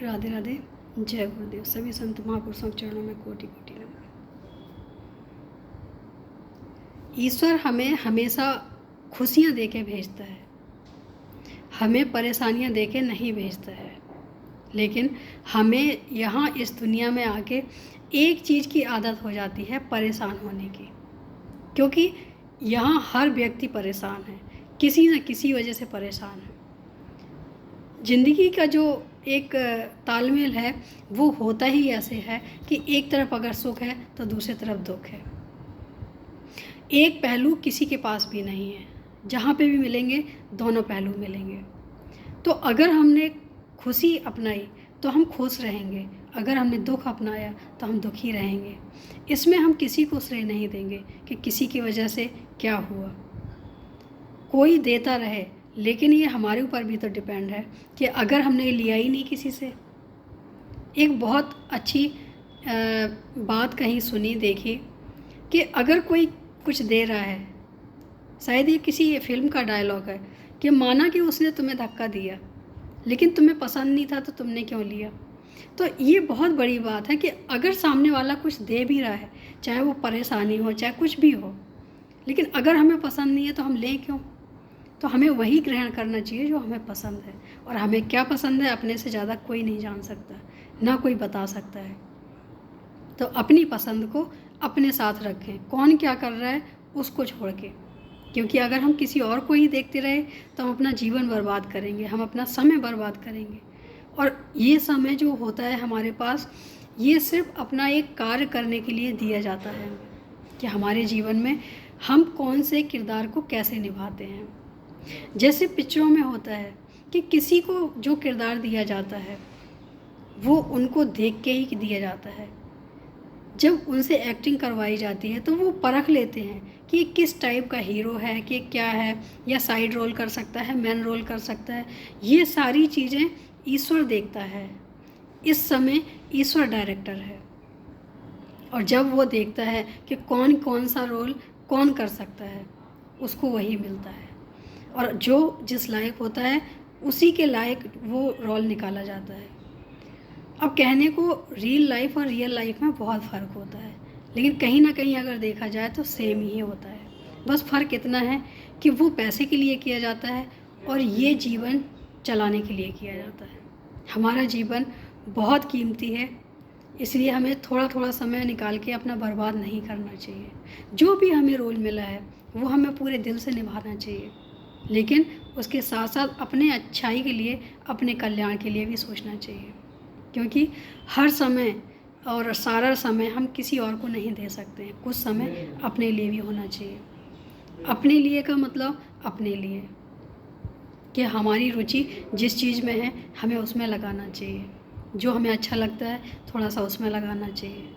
राधे राधे। जय गुरुदेव। सभी संत महापुरुषों के चरणों में कोटि कोटि नमन। ईश्वर हमें हमेशा खुशियाँ दे के भेजता है, हमें परेशानियाँ दे के नहीं भेजता है। लेकिन हमें यहाँ इस दुनिया में आके एक चीज़ की आदत हो जाती है, परेशान होने की। क्योंकि यहाँ हर व्यक्ति परेशान है, किसी न किसी वजह से परेशान है। ज़िंदगी का जो एक तालमेल है वो होता ही ऐसे है कि एक तरफ अगर सुख है तो दूसरी तरफ दुख है। एक पहलू किसी के पास भी नहीं है, जहाँ पे भी मिलेंगे दोनों पहलू मिलेंगे। तो अगर हमने खुशी अपनाई तो हम खुश रहेंगे, अगर हमने दुख अपनाया तो हम दुखी रहेंगे। इसमें हम किसी को श्रेय नहीं देंगे कि किसी की वजह से क्या हुआ। कोई देता रहे, लेकिन ये हमारे ऊपर भी तो डिपेंड है कि अगर हमने लिया ही नहीं किसी से। एक बहुत अच्छी बात कहीं सुनी देखी कि अगर कोई कुछ दे रहा है, शायद ये किसी फिल्म का डायलॉग है कि माना कि उसने तुम्हें धक्का दिया लेकिन तुम्हें पसंद नहीं था तो तुमने क्यों लिया। तो ये बहुत बड़ी बात है कि अगर सामने वाला कुछ दे भी रहा है, चाहे वो परेशानी हो चाहे कुछ भी हो, लेकिन अगर हमें पसंद नहीं है तो हम लें क्यों। तो हमें वही ग्रहण करना चाहिए जो हमें पसंद है। और हमें क्या पसंद है अपने से ज़्यादा कोई नहीं जान सकता, ना कोई बता सकता है। तो अपनी पसंद को अपने साथ रखें, कौन क्या कर रहा है उसको छोड़ के। क्योंकि अगर हम किसी और को ही देखते रहे तो हम अपना जीवन बर्बाद करेंगे, हम अपना समय बर्बाद करेंगे। और ये समय जो होता है हमारे पास, ये सिर्फ अपना एक कार्य करने के लिए दिया जाता है कि हमारे जीवन में हम कौन से किरदार को कैसे निभाते हैं। जैसे पिक्चरों में होता है कि किसी को जो किरदार दिया जाता है वो उनको देख के ही दिया जाता है। जब उनसे एक्टिंग करवाई जाती है तो वो परख लेते हैं कि किस टाइप का हीरो है, कि क्या है, या साइड रोल कर सकता है, मेन रोल कर सकता है। ये सारी चीज़ें ईश्वर देखता है। इस समय ईश्वर डायरेक्टर है और जब वो देखता है कि कौन कौन सा रोल कौन कर सकता है, उसको वही मिलता है। और जो जिस लायक होता है उसी के लायक वो रोल निकाला जाता है। अब कहने को रियल लाइफ और रियल लाइफ में बहुत फ़र्क होता है, लेकिन कहीं ना कहीं अगर देखा जाए तो सेम ही होता है। बस फ़र्क इतना है कि वो पैसे के लिए किया जाता है और ये जीवन चलाने के लिए किया जाता है। हमारा जीवन बहुत कीमती है, इसलिए हमें थोड़ा थोड़ा समय निकाल के अपना बर्बाद नहीं करना चाहिए। जो भी हमें रोल मिला है वो हमें पूरे दिल से निभाना चाहिए, लेकिन उसके साथ साथ अपने अच्छाई के लिए, अपने कल्याण के लिए भी सोचना चाहिए। क्योंकि हर समय और सारा समय हम किसी और को नहीं दे सकते हैं, कुछ समय अपने लिए भी होना चाहिए। अपने लिए का मतलब अपने लिए कि हमारी रुचि जिस चीज़ में है हमें उसमें लगाना चाहिए। जो हमें अच्छा लगता है थोड़ा सा उसमें लगाना चाहिए।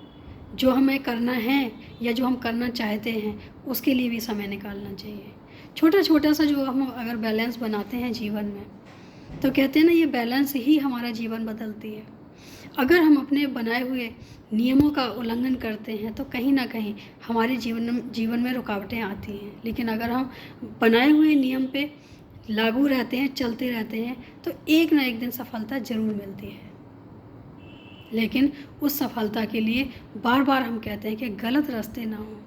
जो हमें करना है या जो हम करना चाहते हैं उसके लिए भी समय निकालना चाहिए। छोटा छोटा सा जो हम अगर बैलेंस बनाते हैं जीवन में, तो कहते हैं ना, ये बैलेंस ही हमारा जीवन बदलती है। अगर हम अपने बनाए हुए नियमों का उल्लंघन करते हैं तो कहीं ना कहीं हमारे जीवन में रुकावटें आती हैं। लेकिन अगर हम बनाए हुए नियम पे लागू रहते हैं, चलते रहते हैं, तो एक ना एक दिन सफलता ज़रूर मिलती है। लेकिन उस सफलता के लिए बार बार हम कहते हैं कि गलत रास्ते ना हों।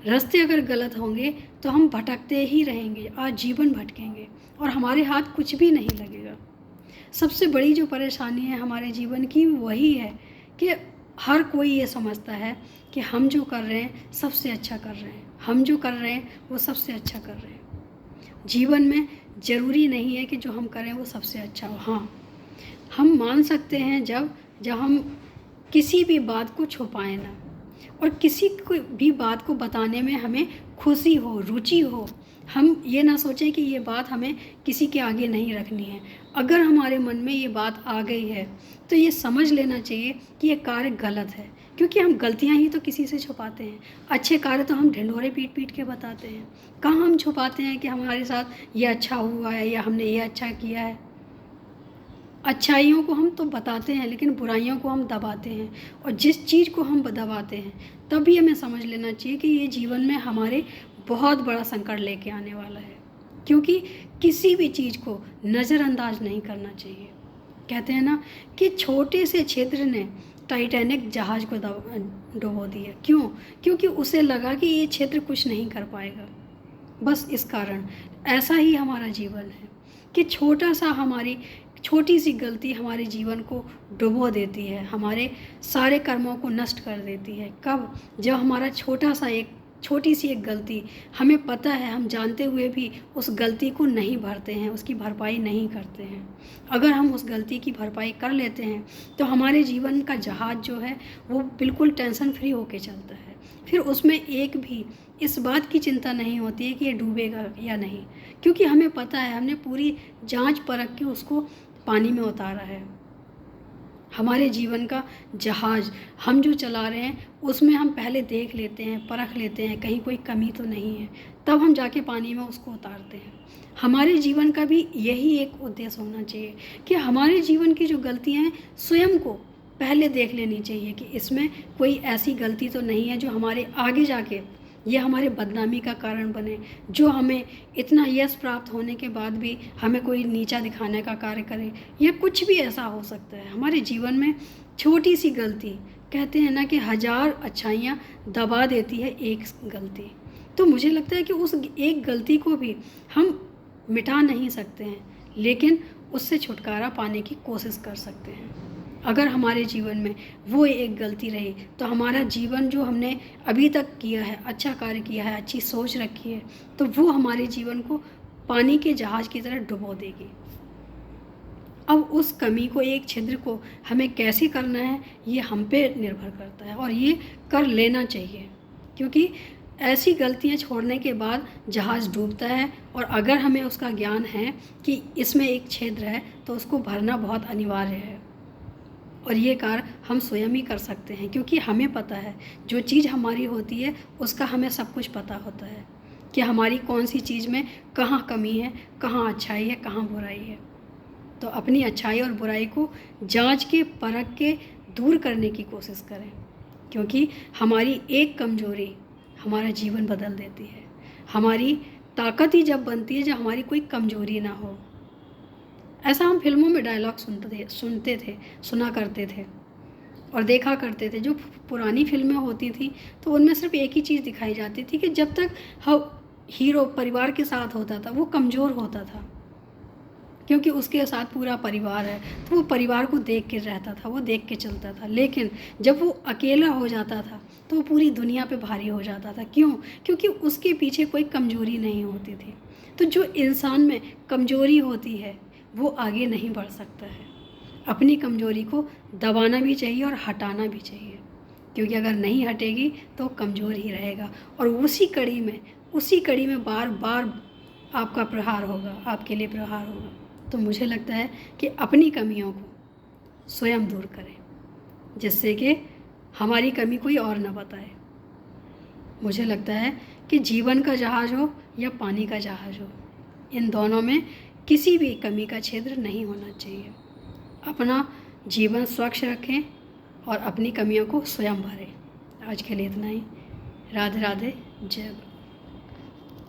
रास्ते अगर गलत होंगे तो हम भटकते ही रहेंगे, आजीवन भटकेंगे और हमारे हाथ कुछ भी नहीं लगेगा। सबसे बड़ी जो परेशानी है हमारे जीवन की वही है कि हर कोई ये समझता है कि हम जो कर रहे हैं सबसे अच्छा कर रहे हैं, हम जो कर रहे हैं वो सबसे अच्छा कर रहे हैं। जीवन में ज़रूरी नहीं है कि जो हम करें वो सबसे अच्छा हो। हाँ, हम मान सकते हैं जब हम किसी भी बात को छुपाएं ना, और किसी को भी बात को बताने में हमें खुशी हो, रुचि हो। हम ये ना सोचें कि ये बात हमें किसी के आगे नहीं रखनी है। अगर हमारे मन में ये बात आ गई है तो ये समझ लेना चाहिए कि ये कार्य गलत है, क्योंकि हम गलतियां ही तो किसी से छुपाते हैं। अच्छे कार्य तो हम ढिंढोरे पीट पीट के बताते हैं। कहाँ हम छुपाते हैं कि हमारे साथ ये अच्छा हुआ है या हमने ये अच्छा किया है। अच्छाइयों को हम तो बताते हैं लेकिन बुराइयों को हम दबाते हैं। और जिस चीज़ को हम दबाते हैं तभी हमें समझ लेना चाहिए कि ये जीवन में हमारे बहुत बड़ा संकट लेके आने वाला है। क्योंकि किसी भी चीज़ को नज़रअंदाज नहीं करना चाहिए। कहते हैं ना कि छोटे से छिद्र ने टाइटैनिक जहाज़ को डुबो दिया। क्यों? क्योंकि उसे लगा कि ये छिद्र कुछ नहीं कर पाएगा। बस इस कारण ऐसा ही हमारा जीवन है कि हमारी छोटी सी गलती हमारे जीवन को डुबो देती है, हमारे सारे कर्मों को नष्ट कर देती है। कब? जब हमारा छोटी सी एक गलती, हमें पता है, हम जानते हुए भी उस गलती को नहीं भरते हैं, उसकी भरपाई नहीं करते हैं। अगर हम उस गलती की भरपाई कर लेते हैं तो हमारे जीवन का जहाज़ जो है वो बिल्कुल टेंशन फ्री होके चलता है। फिर उसमें एक भी इस बात की चिंता नहीं होती है कि ये डूबेगा या नहीं, क्योंकि हमें पता है, हमने पूरी जांच परख के उसको पानी में उतारा है। हमारे जीवन का जहाज़ हम जो चला रहे हैं उसमें हम पहले देख लेते हैं, परख लेते हैं कहीं कोई कमी तो नहीं है, तब हम जाके पानी में उसको उतारते हैं। हमारे जीवन का भी यही एक उद्देश्य होना चाहिए कि हमारे जीवन की जो गलतियां हैं स्वयं को पहले देख लेनी चाहिए कि इसमें कोई ऐसी गलती तो नहीं है जो हमारे आगे जाके ये हमारे बदनामी का कारण बने, जो हमें इतना यश प्राप्त होने के बाद भी हमें कोई नीचा दिखाने का कार्य करे, या कुछ भी ऐसा हो सकता है। हमारे जीवन में छोटी सी गलती, कहते हैं ना कि 1000 अच्छाइयाँ दबा देती है एक गलती। तो मुझे लगता है कि उस एक गलती को भी हम मिटा नहीं सकते हैं, लेकिन उससे छुटकारा पाने की कोशिश कर सकते हैं। अगर हमारे जीवन में वो एक गलती रही तो हमारा जीवन जो हमने अभी तक किया है, अच्छा कार्य किया है, अच्छी सोच रखी है, तो वो हमारे जीवन को पानी के जहाज़ की तरह डुबो देगी। अब उस कमी को, एक छिद्र को हमें कैसे करना है ये हम पे निर्भर करता है, और ये कर लेना चाहिए, क्योंकि ऐसी गलतियां छोड़ने के बाद जहाज़ डूबता है। और अगर हमें उसका ज्ञान है कि इसमें एक छिद्र है तो उसको भरना बहुत अनिवार्य है, और ये कार्य हम स्वयं ही कर सकते हैं, क्योंकि हमें पता है जो चीज़ हमारी होती है उसका हमें सब कुछ पता होता है कि हमारी कौन सी चीज़ में कहाँ कमी है, कहाँ अच्छाई है, कहाँ बुराई है। तो अपनी अच्छाई और बुराई को जांच के, परख के दूर करने की कोशिश करें, क्योंकि हमारी एक कमजोरी हमारा जीवन बदल देती है। हमारी ताकत ही जब बनती है जब हमारी कोई कमजोरी ना हो। ऐसा हम फिल्मों में डायलॉग सुना करते थे और देखा करते थे। जो पुरानी फिल्में होती थी तो उनमें सिर्फ एक ही चीज़ दिखाई जाती थी कि जब तक हीरो परिवार के साथ होता था वो कमज़ोर होता था, क्योंकि उसके साथ पूरा परिवार है तो वो परिवार को देख के रहता था, वो देख के चलता था। लेकिन जब वो अकेला हो जाता था तो वो पूरी दुनिया पे भारी हो जाता था। क्यों? क्योंकि उसके पीछे कोई कमजोरी नहीं होती थी। तो जो इंसान में कमजोरी होती है वो आगे नहीं बढ़ सकता है। अपनी कमजोरी को दबाना भी चाहिए और हटाना भी चाहिए, क्योंकि अगर नहीं हटेगी तो कमज़ोर ही रहेगा, और उसी कड़ी में बार बार आपका प्रहार होगा, आपके लिए प्रहार होगा। तो मुझे लगता है कि अपनी कमियों को स्वयं दूर करें, जिससे कि हमारी कमी कोई और न बताए। मुझे लगता है कि जीवन का जहाज़ हो या पानी का जहाज़ हो, इन दोनों में किसी भी कमी का छिद्र नहीं होना चाहिए। अपना जीवन स्वच्छ रखें और अपनी कमियों को स्वयं भरें। आज के लिए इतना ही। राधे राधे, जय गुरु।